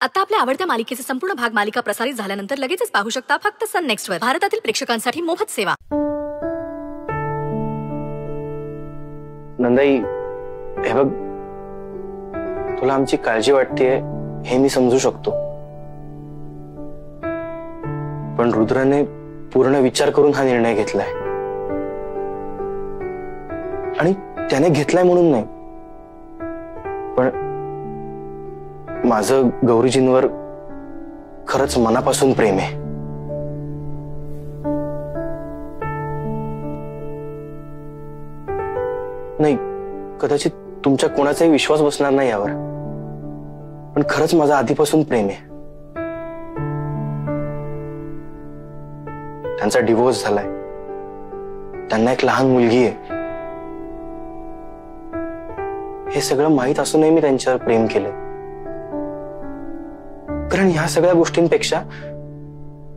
आता आपल्या आवडत्या मालिकेचे संपूर्ण भाग मालिका प्रसारित झाल्यानंतर लगेचच पाहू शकता फक्त सन नेक्स्ट वर. भारतातील प्रेक्षकांसाठी मोफत सेवा. नंदाई, हे बघ, तुला आमची काळजी वाटतेय हे मी समजू शकतो, पण रुद्राने पूर्ण विचार करून हा निर्णय घेतलाय. आणि त्याने घेतलाय म्हणून नाही, पण माझं गौरीजींवर खरंच मनापासून प्रेम आहे. नाही, कदाचित तुमच्या कोणाचाही विश्वास बसणार नाही यावर, पण खरंच माझं आधीपासून प्रेम आहे. त्यांचा डिवोर्स झालाय, त्यांना एक लहान मुलगी आहे. हे सगळं माहीत असूनही मी त्यांच्यावर प्रेम केलंय, कारण ह्या सगळ्या गोष्टींपेक्षा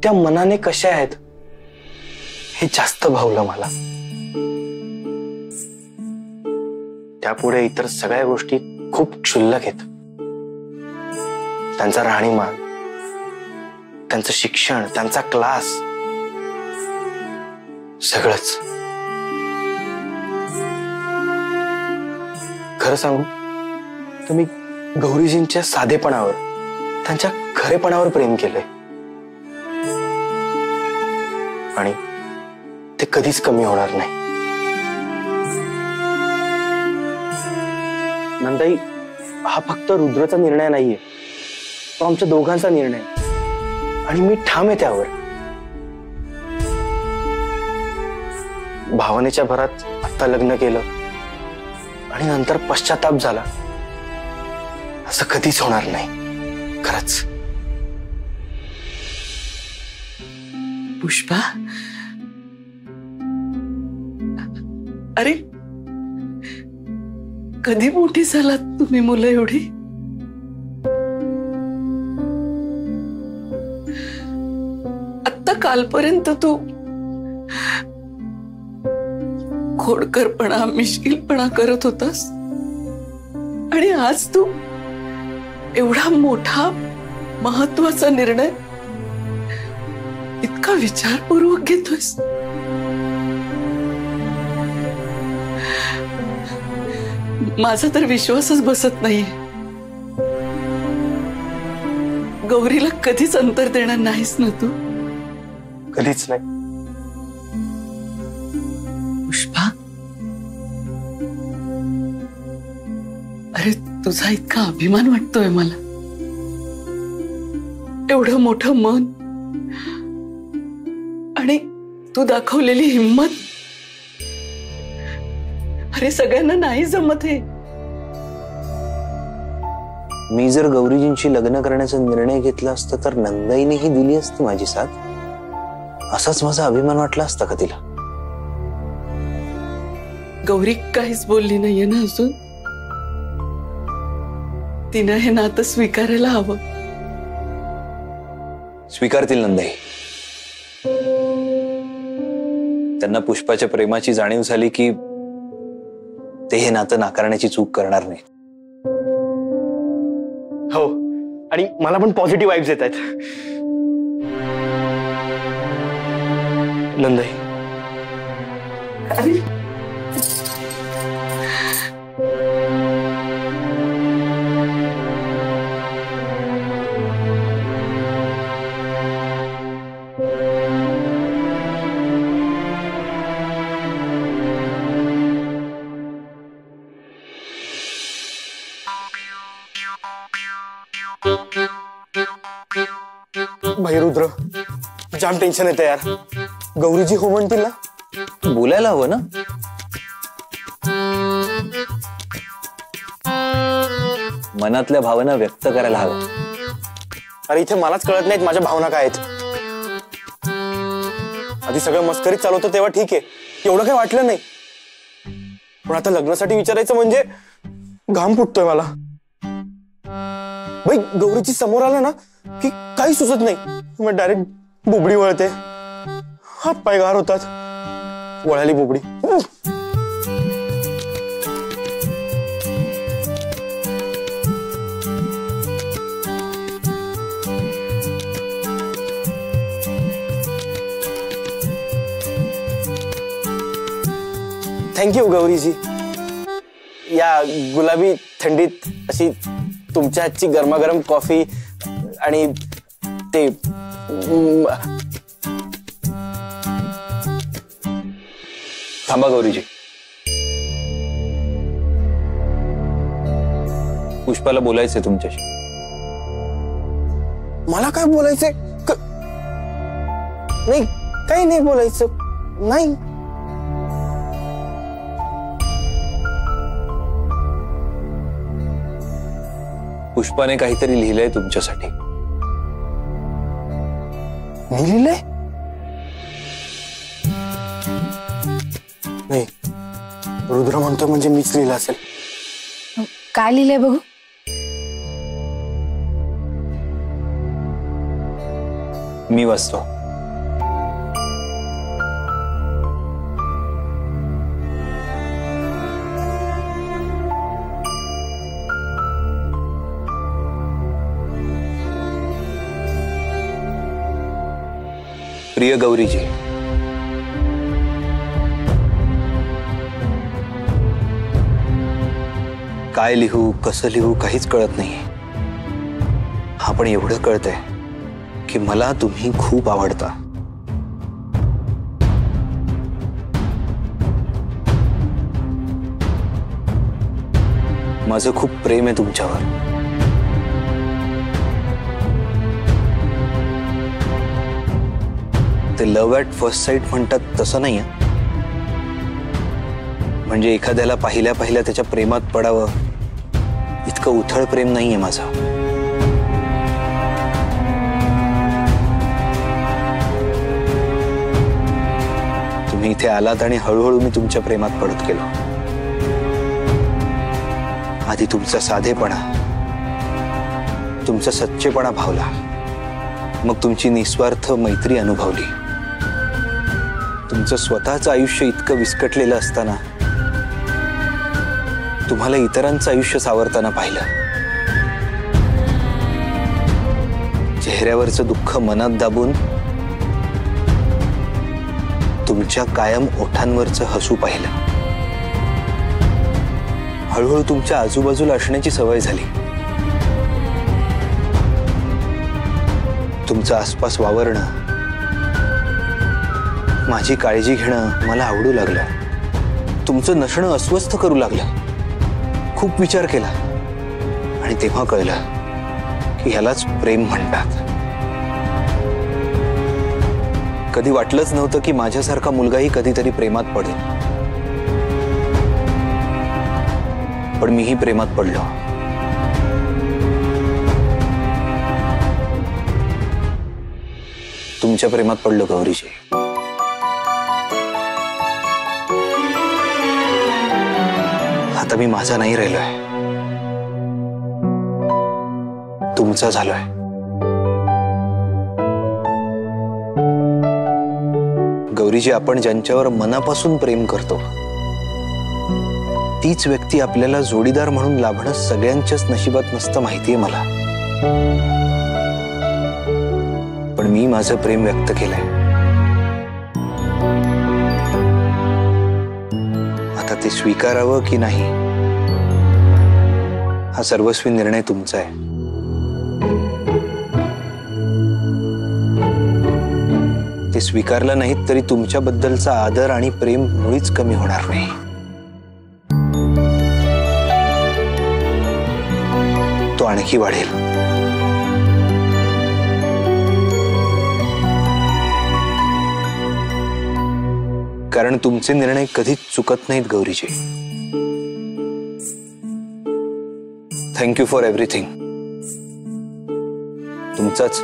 त्या मनाने कशा आहेत हे जास्त भावलं मला. त्यापुढे इतर सगळ्या गोष्टी खूप क्षुल्लक आहेत. त्यांचा राहणीमान, त्यांचं शिक्षण, त्यांचा क्लास, सगळंच. खरं सांगू तर मी गौरीजींच्या साधेपणावर, त्यांच्या खरेपणावर प्रेम केलंय, आणि ते कधीच कमी होणार नाही. नंदाई, हा फक्त रुद्रचा निर्णय नाहीये, तो आमच्या दोघांचा निर्णय, आणि मी ठाम आहे त्यावर. भावनेच्या भरात आता लग्न केलं आणि नंतर पश्चाताप झाला, असं कधीच होणार नाही. खरंच. पुष्पा, अरे कधी मोठी झालात तुम्ही मुलं एवढी? आत्ता कालपर्यंत तू खोडकरपणा, मिश्किलपणा करत होतास, आणि आज तू एवढा मोठा महत्वाचा निर्णय इतका विचारपूर्वक घेतोयस. माझा तर विश्वासच बसत नाहीये. गौरीला कधीच अंतर देणार नाहीस ना तू? कधीच नाही. पुष्पा, अरे तुझा इतका अभिमान वाटतोय मला. एवढं मोठं मन आणि तू दाखवलेली हिम्मत, अरे सगळ्यांना नाही जमत हे. मी जर गौरीजींशी लग्न करण्याचा निर्णय घेतला असता तर नंदाईनेही दिली असती माझी साथ. असाच माझा अभिमान वाटला असता का तिला? गौरी काहीच बोलली नाहीये ना अजून? तिनं हे नातं स्वीकारायला हवं. स्वीकारतील नंदाई. त्यांना पुष्पाच्या प्रेमाची जाणीव झाली की ते हे नातं नाकारण्याची चूक करणार नाही. हो, आणि मला पण पॉझिटिव्ह वाइब्स येत आहेत. नंदाई, भाई रुद्र, जाम टेन्शन येतं यार. गौरीजी हो म्हणतील ना? बोलायला हवं ना. मनातल्या भावना व्यक्त करायला हवं. अरे इथे मलाच कळत नाहीत माझ्या भावना काय आहेत. आधी सगळं मस्करीत चालवतं तेव्हा ठीक आहे, एवढं काही वाटलं नाही, पण आता लग्नासाठी विचारायचं म्हणजे घाम फुटतोय मला. भाई गौरीची समोर आलं ना की काही सुचत नाही, मग डायरेक्ट बुबडी वळते, हात पाय गार होतात. वळाली बुबडी. थँक्यू गौरीजी. या गुलाबी थंडीत अशी तुमच्या हातची गरमागरम कॉफी आणि ते थांबा गौरीजी. पुष्पाला बोलायचंय तुमच्याशी. मला काय बोलायचंय? नाही, काही नाही बोलायचं. नाही. पुष्पाने काहीतरी लिहिलंय तुमच्यासाठी. मी लिहिलंय? नाही, रुद्र म्हणतो म्हणजे मीच लिहिलं असेल. काय लिहिलंय बघू. मी वाचतो. प्रिय गौरीजी, काय लिहू कसं लिहू काहीच कळत नाहीये. हा पण एवढं कळतंय की मला तुम्ही खूप आवडता. माझं खूप प्रेम आहे तुमच्यावर. ते लव्ह ॲट फर्स्ट साईट म्हणतात तसं नाहीये. म्हणजे एखाद्याला पाहिल्या पाहिल्या त्याच्या प्रेमात पडावं इतकं उथळ प्रेम नाहीये माझं. तुम्ही इथे आलात आणि हळूहळू मी तुमच्या प्रेमात पडत गेलो. आधी तुमचा साधेपणा, तुमचा सच्चेपणा भावला. मग तुमची निस्वार्थ मैत्री अनुभवली. तुमचं स्वतःचं आयुष्य इतकं विस्कटलेलं असताना तुम्हाला इतरांचं आयुष्य सावरताना पाहिलं. चेहऱ्यावरचं दुःख मनात दाबून तुमच्या कायम ओठांवरचं हसू पाहिलं. हळूहळू तुमच्या आजूबाजूला असण्याची सवय झाली. तुमचं आसपास वावरणं, माझी काळजी घेणं मला आवडू लागलं. तुमचं नसणं अस्वस्थ करू लागलं. खूप विचार केला आणि तेव्हा कळलं की ह्यालाच प्रेम म्हणतात. कधी वाटलंच नव्हतं की माझ्यासारखा मुलगाही कधीतरी प्रेमात पडेल. पण मीही प्रेमात पडलो. तुमच्या प्रेमात पडलो गौरीजी. आता मी माझा नाही राहिलोय, तुमचा झालोय. गौरीजी, आपण ज्यांच्यावर मनापासून प्रेम करतो तीच व्यक्ती आपल्याला जोडीदार म्हणून लाभणं सगळ्यांच्याच नशिबात नसतं माहितीये मला. पण मी माझं प्रेम व्यक्त केलंय. आता ते स्वीकारावं की नाही हा सर्वस्वी निर्णय तुमचा आहे. ते स्वीकारलं नाहीत तरी तुमच्याबद्दलचा आदर आणि प्रेम मुळीच कमी होणार नाही. तो आणखी वाढेल. कारण तुमचे निर्णय कधीच चुकत नाहीत गौरीजी. Thank you for everything. तुमचाच.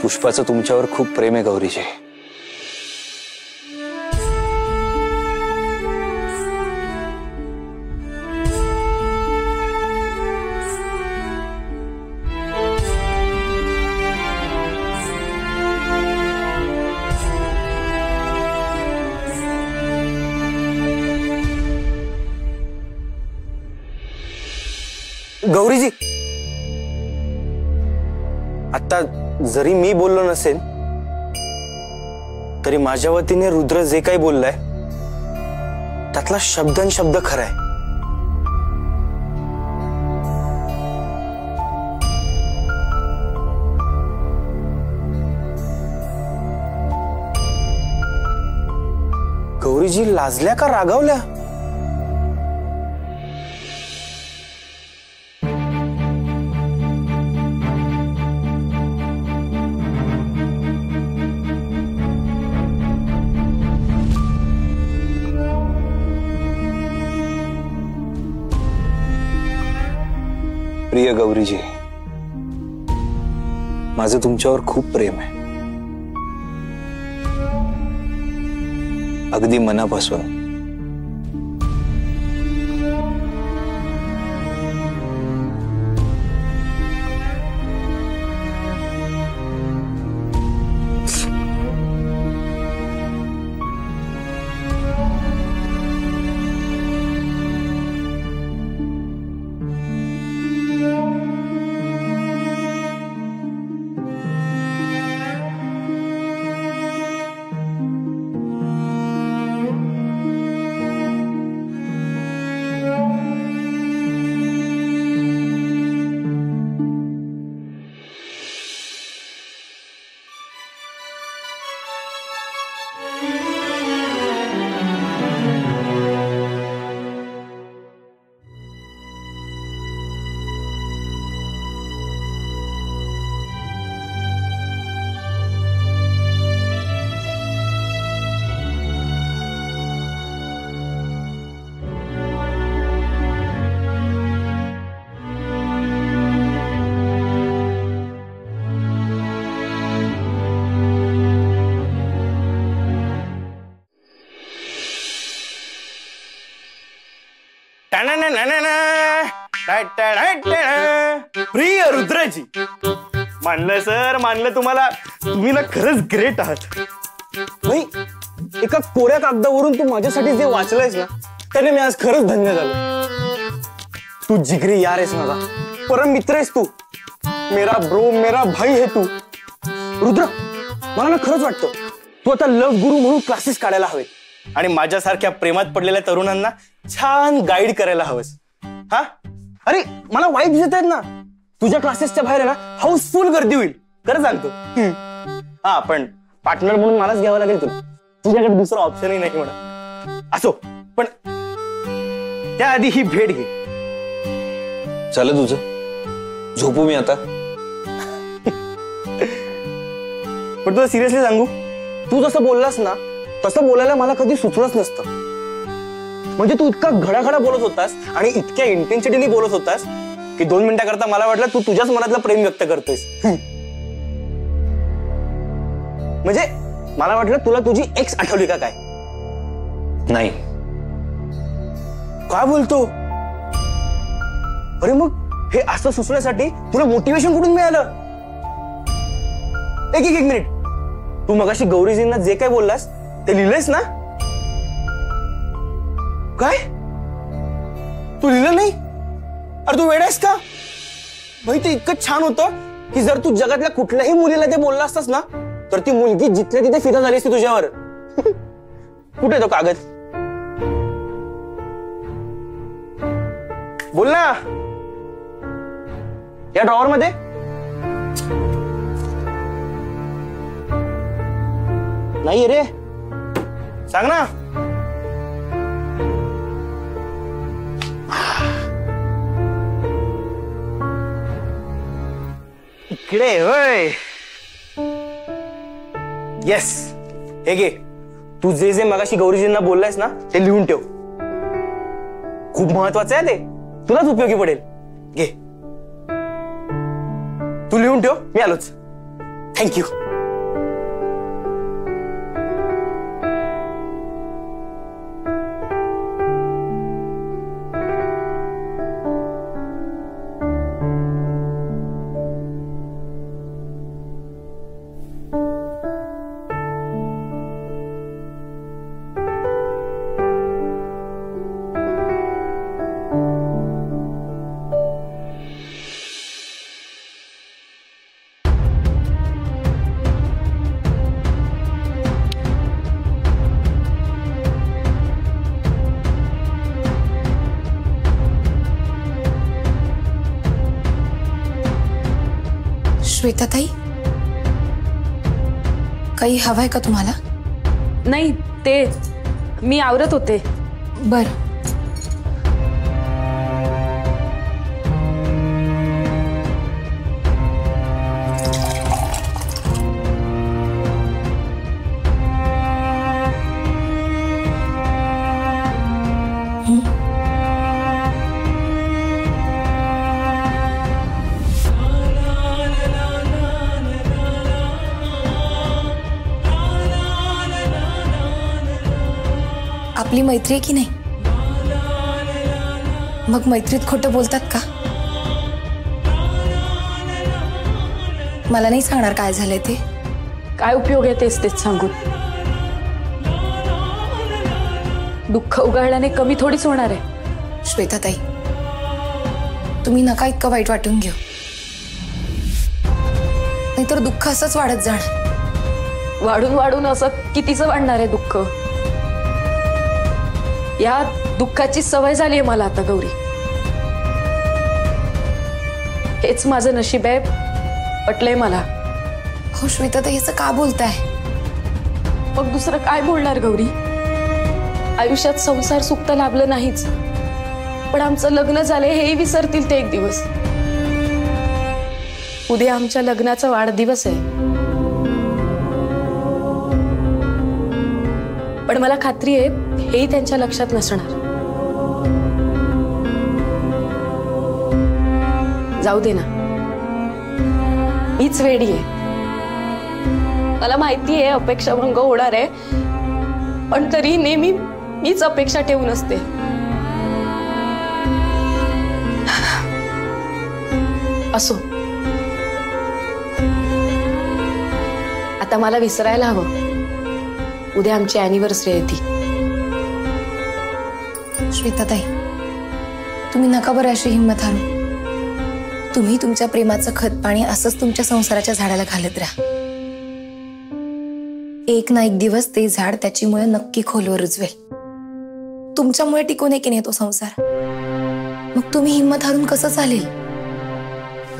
पुष्पाचं तुमच्यावर खूप प्रेम आहे गौरीजी. गौरीजी, आता जरी मी बोललो नसेल तरी माझ्या वतीने रुद्र जे काही बोललाय त्यातला शब्दन शब्द खरा आहे. गौरीजी लाजल्या का रागावल्या? प्रिय गौरीजी, माझं तुमच्यावर खूप प्रेम आहे, अगदी मनापासून. प्रिय रुद्रजी, मानलं सर, मानलं तुम्हाला. तुम्ही ना खरंच ग्रेट आहात. नाही, एका कोऱ्या कागदावरून तू माझ्यासाठी जे वाचलंयस ना त्याने मी आज खरंच धन्य झालो. तू जिगरी यार आहेस माझा, परम मित्र आहेस तू, मेरा ब्रो, मेरा भाई है तू. रुद्र, मला ना खरंच वाटतं तू आता लव गुरु म्हणून क्लासेस काढायला हवे आणि माझ्यासारख्या प्रेमात पडलेल्या तरुणांना छान गाईड करायला हवंस. हा, अरे मला वाईट दिसत आहेत ना, तुझ्या क्लासेसच्या बाहेर ना हाऊसफुल गर्दी होईल, खरं सांगतो. हा, पण पार्टनर म्हणून मलाच घ्यावं लागेल तुला, तुझ्याकडे दुसरा ऑप्शनही नाही म्हणा. असो, पण त्याआधी ही भेट घे. झालं तुझं, झोपू मी आता. पण तुला सिरियसली सांगू, तू जसं बोललास ना तसं बोलायला मला कधी सुचलंच नसतं. म्हणजे तू इतका घडाघडा बोलत होतास आणि इतक्या इंटेन्सिटीने बोलत होतास की 2 मिनिटाकरता मला वाटलं तू तुझ्याच मनातलं प्रेम व्यक्त करतोयस. म्हणजे मला वाटलं तुला तुझी एक्स आठवली का काय? नाही. काय बोलतो? अरे मग हे असं सुचण्यासाठी तुला मोटिवेशन कुठून मिळालं? एक मिनिट, तू मगाशी गौरीजींना जे काय बोललास ते लिहिलंयस ना? काय? तू लिहिलं नाही? अरे तू वेडा आहेस का? भाई, ते इतकं छान होतं की जर तू जगातल्या कुठल्याही मुलीला ते बोलला असतास ना तर ती मुलगी जिथल्या तिथे फिदा झाली असती तुझ्यावर. कुठे तो कागद? बोल ना. या ड्रॉवर मध्ये? नाही रे, सांग ना. इकडे होय. येस, हे घे. तू जे जे मगाशी गौरीजींना बोललायस ना ते लिहून ठेव. खूप महत्वाचं आहे ते, तुलाच उपयोगी पडेल. घे, तू लिहून ठेव, मी आलोच. थँक्यू. श्वेताताई, काही हवंय का तुम्हाला? नाही, ते मी आवरत होते. बर. आपली मैत्री आहे की नाही? मग मैत्रीत खोटं बोलतात का? मला नाही सांगणार काय झालंय ते? काय उपयोग आहे तेच सांगून? दुःख उगाळल्याने कमी थोडीच होणार आहे. श्वेताताई, तुम्ही नका इतकं वाईट वाटून घेऊ, नाहीतर दुःख असंच वाढत जाणार. वाढून वाढून असं कितीच वाढणार आहे दुःख? या दुःखाची सवय झाली आहे मला आता गौरी. हेच माझं नशीब आहे, पटलंय मला. हो श्वेताताई, असं का बोलताय? मग दुसरं काय बोलणार गौरी? आयुष्यात संसार सुख तर लाभलं नाहीच, पण आमचं लग्न झालंय हेही विसरतील ते एक दिवस. उद्या आमच्या लग्नाचा वाढदिवस आहे, पण मला खात्री आहे हेही त्यांच्या लक्षात नसणार. जाऊ दे ना, मीच वेडी आहे. मला माहिती आहे अपेक्षाभंग होणार आहे, पण तरी नेहमी मीच अपेक्षा ठेवून असते. असो, आता मला विसरायला हवं. उद्या आमची अॅनिव्हर्सरी आहे ती. श्वेताताई, तुम्ही नका बरं अशी हिंमत हारू. तुम्ही तुमच्या प्रेमाचं खत पाणी असंच तुमच्या संसाराच्या झाडाला घालत राहा. एक ना एक दिवस ते झाड त्याची मुळे नक्की खोलवर रुजवेल. तुमच्यामुळे टिकून आहे की नाही तो संसार? मग तुम्ही हिंमत हारून कसं चालेल?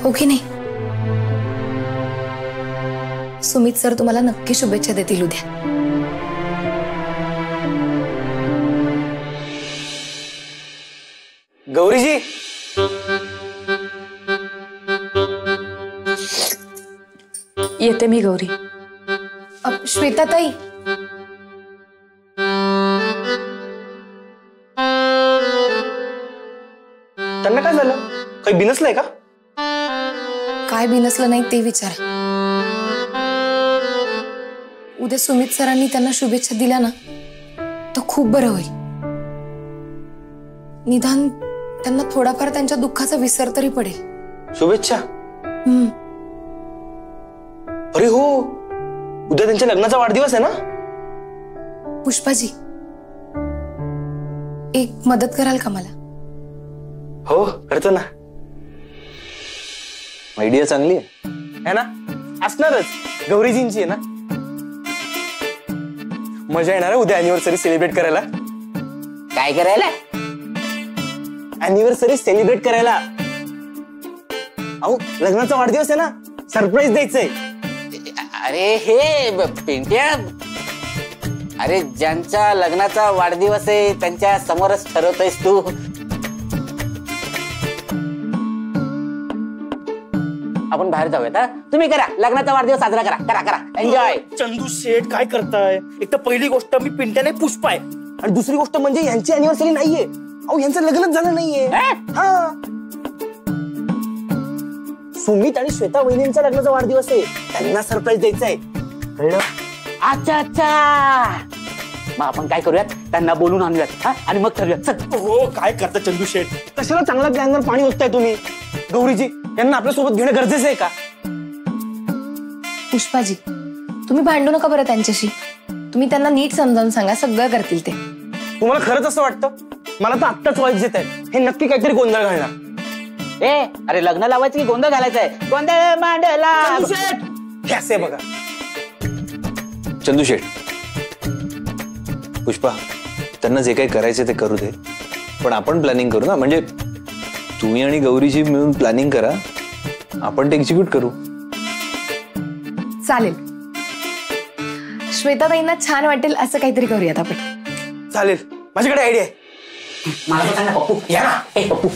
हो की नाही? सुमित सर तुम्हाला नक्की शुभेच्छा देतील उद्या. गौरीजी, येते मी गौरी. श्वेताताई, त्यांना काय झालं? काही बिनसलंय का? काय बिनसलं नाही ते विचारा. उद्या सुमित सरांनी त्यांना शुभेच्छा दिल्या ना तर खूप बरं होईल. निदान त्यांना थोडाफार त्यांच्या दुःखाचा विसर तरी पडेल. शुभेच्छा? अरे हो, उद्या त्यांच्या लग्नाचा वाढदिवस आहे ना? पुष्पाजी, एक मदत कराल का मला? हो, करतो ना. आयडिया चांगली आहे ना? असणारच, गौरीजींची आहे ना. मजा येणार आहे उद्या अॅनिव्हर्सरी सेलिब्रेट करायला. काय करायला? अॅनिव्हर्सरी सेलिब्रेट करायला. अहो, लग्नाचा वाढदिवस आहे ना, सरप्राईज द्यायचंय. अरे हे पिंट्या, अरे ज्यांच्या लग्नाचा वाढदिवस आहे त्यांच्या समोरच ठरवतोयस तू. आपण बाहेर जाऊयात. तुम्ही करा, लग्नाचा वाढदिवस साजरा करा. करा करा, एन्जॉय. चंदू शेठ, काय करताय? एक तर पहिली गोष्ट मी पिंट्या नाही, पुष्पा आहे. आणि दुसरी गोष्ट म्हणजे यांची अॅनिव्हर्सरी नाहीये. अहो, यांचं लग्नच झालं नाहीये. हा, सुमित आणि श्वेता वहिनींचा लग्नाचा वाढदिवस आहे, त्यांना सरप्राईज द्यायचा आहे. कळलं? अच्छा अच्छा, मग आपण काय करूयात, त्यांना बोलून आणूयात आणि मग ठरवूयात. चल. हो, काय करता चंदू शेठ? कशाला चांगल्या प्लॅनवर पाणी ओतताय तुम्ही? गौरीजी, यांना आपल्या सोबत घेणं गरजेचं आहे का? पुष्पाजी, तुम्ही भांडू नका बरं त्यांच्याशी. तुम्ही त्यांना नीट समजावून सांगा, सगळं करतील ते. तुम्हाला खरंच असं वाटतं? मला तर आत्ताच वाईट येत आहे, हे नक्की काहीतरी गोंधळ घालणार. अरे लग्न लावायचं की गोंधळ घालायचंय? गोंधळ मांडला. हे असे बघा. चंदू शेठ, पुष्पा, त्यांना जे काही करायचे ते करू दे, पण आपण प्लॅनिंग करू ना. म्हणजे तुम्ही आणि गौरीजी मिळून प्लॅनिंग करा, आपण ते एक्झिक्यूट करू. चालेल. श्वेताताईंना छान वाटेल असं काहीतरी करूयात आपण. चालेल, माझ्याकडे आयडिया आहे. मला पण सांग ना पप्पू. या ना. ए पप्पू.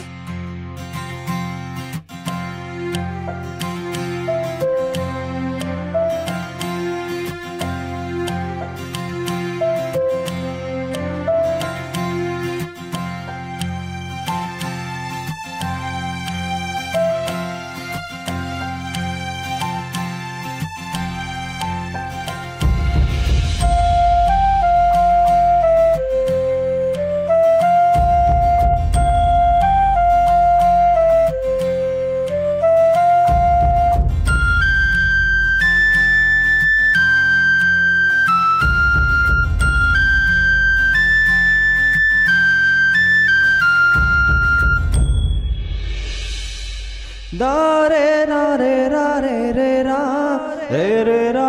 दा रे रा रे रा रे रे रा रे रे रा